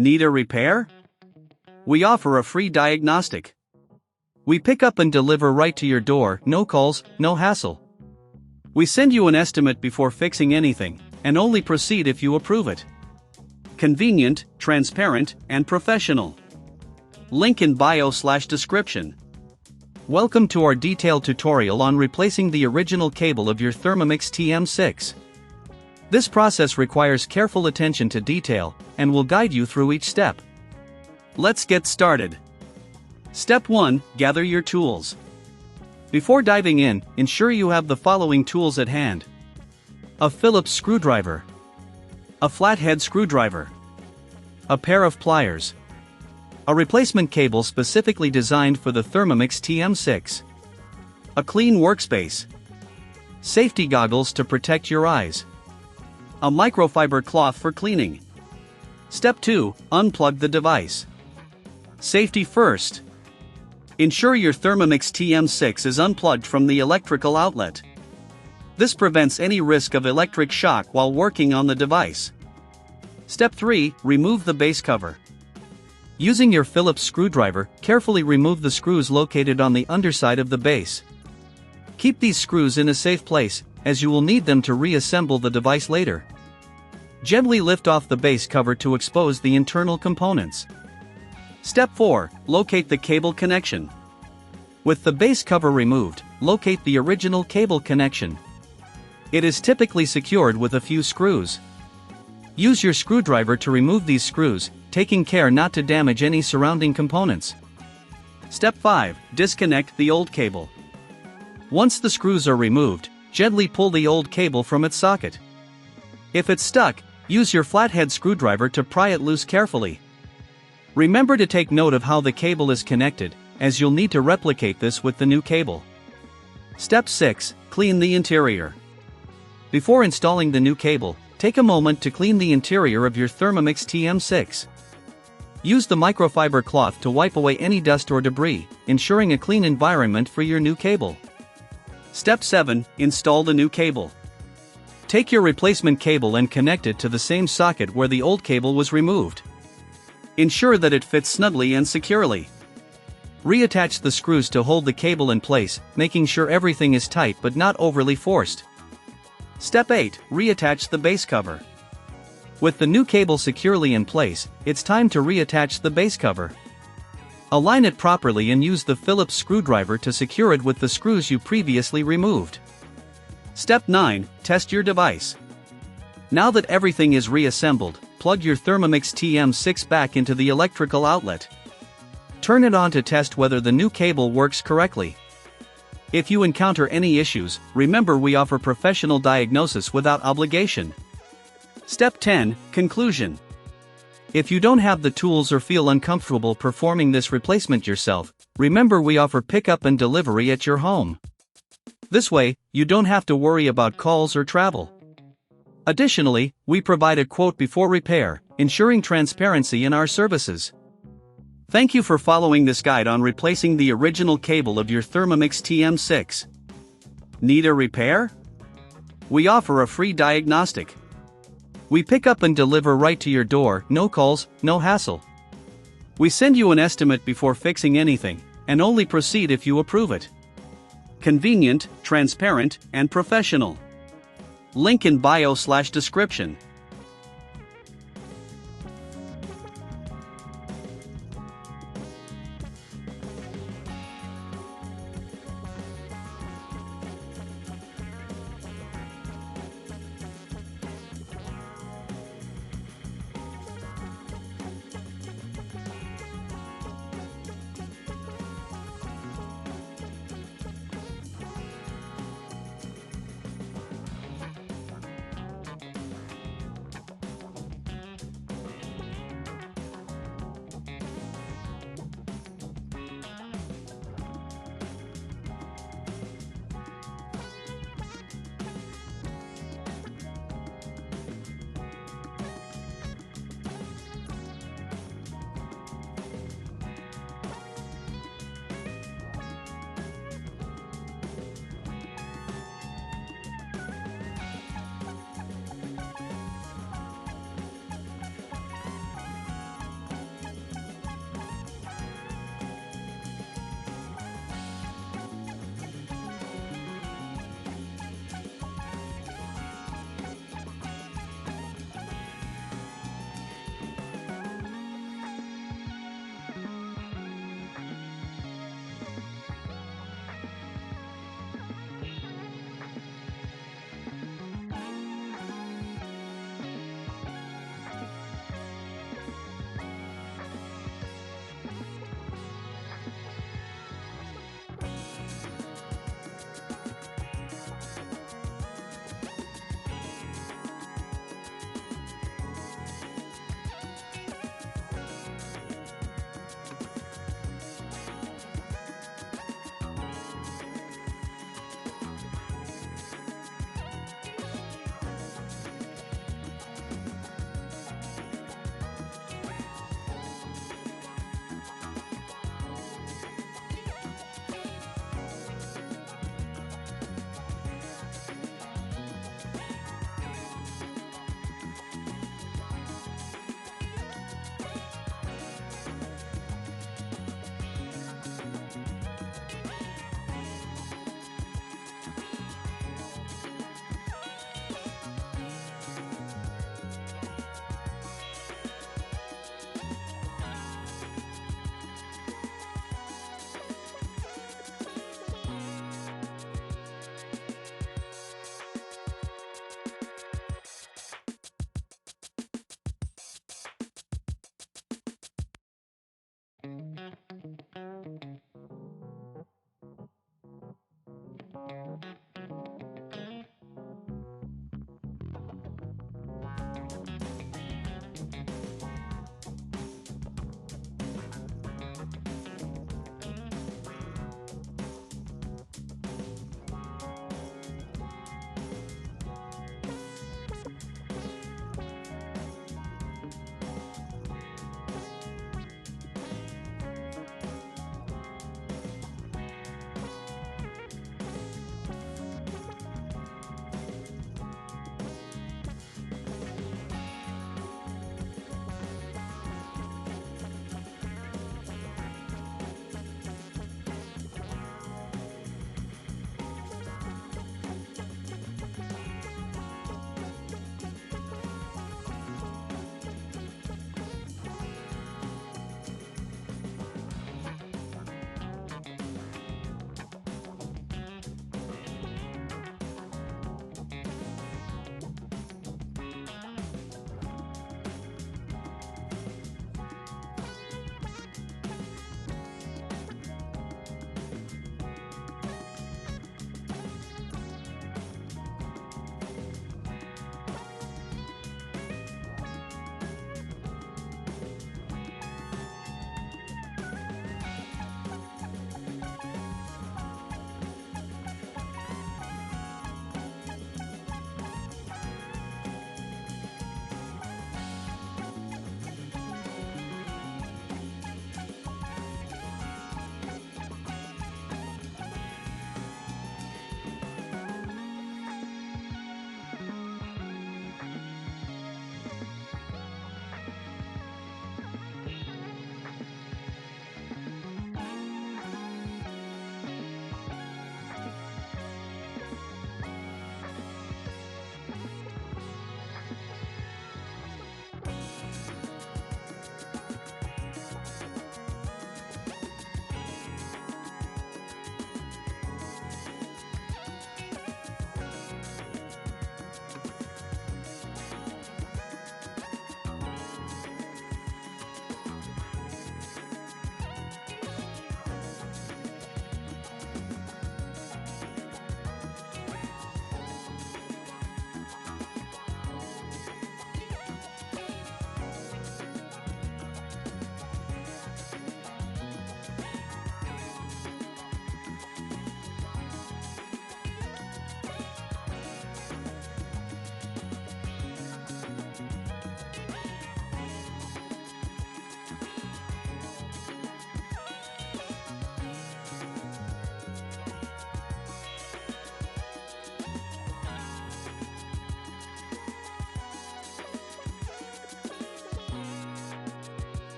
Need a repair? We offer a free diagnostic. We pick up and deliver right to your door, no calls, no hassle. We send you an estimate before fixing anything, and only proceed if you approve it. Convenient, transparent, and professional. Link in bio/description. Welcome to our detailed tutorial on replacing the original cable of your Thermomix TM6. This process requires careful attention to detail, and will guide you through each step. Let's get started. Step 1. Gather your tools. Before diving in, ensure you have the following tools at hand. A Phillips screwdriver. A flathead screwdriver. A pair of pliers. A replacement cable specifically designed for the Thermomix TM6. A clean workspace. Safety goggles to protect your eyes. A microfiber cloth for cleaning. Step 2. Unplug the device. Safety first. Ensure your Thermomix TM6 is unplugged from the electrical outlet. This prevents any risk of electric shock while working on the device. Step 3. Remove the base cover. Using your Phillips screwdriver, carefully remove the screws located on the underside of the base. Keep these screws in a safe place, as you will need them to reassemble the device later. Gently lift off the base cover to expose the internal components. Step 4. Locate the cable connection. With the base cover removed, locate the original cable connection. It is typically secured with a few screws. Use your screwdriver to remove these screws, taking care not to damage any surrounding components. Step 5. Disconnect the old cable. Once the screws are removed, gently pull the old cable from its socket. If it's stuck, use your flathead screwdriver to pry it loose carefully. Remember to take note of how the cable is connected, as you'll need to replicate this with the new cable. Step 6. Clean the interior. Before installing the new cable, take a moment to clean the interior of your Thermomix TM6. Use the microfiber cloth to wipe away any dust or debris, ensuring a clean environment for your new cable. Step 7. Install the new cable. Take your replacement cable and connect it to the same socket where the old cable was removed. Ensure that it fits snugly and securely. Reattach the screws to hold the cable in place, making sure everything is tight but not overly forced. Step 8. Reattach the base cover. With the new cable securely in place, it's time to reattach the base cover. Align it properly and use the Phillips screwdriver to secure it with the screws you previously removed. Step 9. Test your device. Now that everything is reassembled, plug your Thermomix TM6 back into the electrical outlet. Turn it on to test whether the new cable works correctly. If you encounter any issues, remember we offer professional diagnosis without obligation. Step 10. Conclusion. If you don't have the tools or feel uncomfortable performing this replacement yourself, remember we offer pickup and delivery at your home. This way, you don't have to worry about calls or travel. Additionally, we provide a quote before repair, ensuring transparency in our services. Thank you for following this guide on replacing the original cable of your Thermomix TM6. Need a repair? We offer a free diagnostic. We pick up and deliver right to your door, no calls, no hassle. We send you an estimate before fixing anything, and only proceed if you approve it. Convenient, transparent, and professional. Link in bio/description.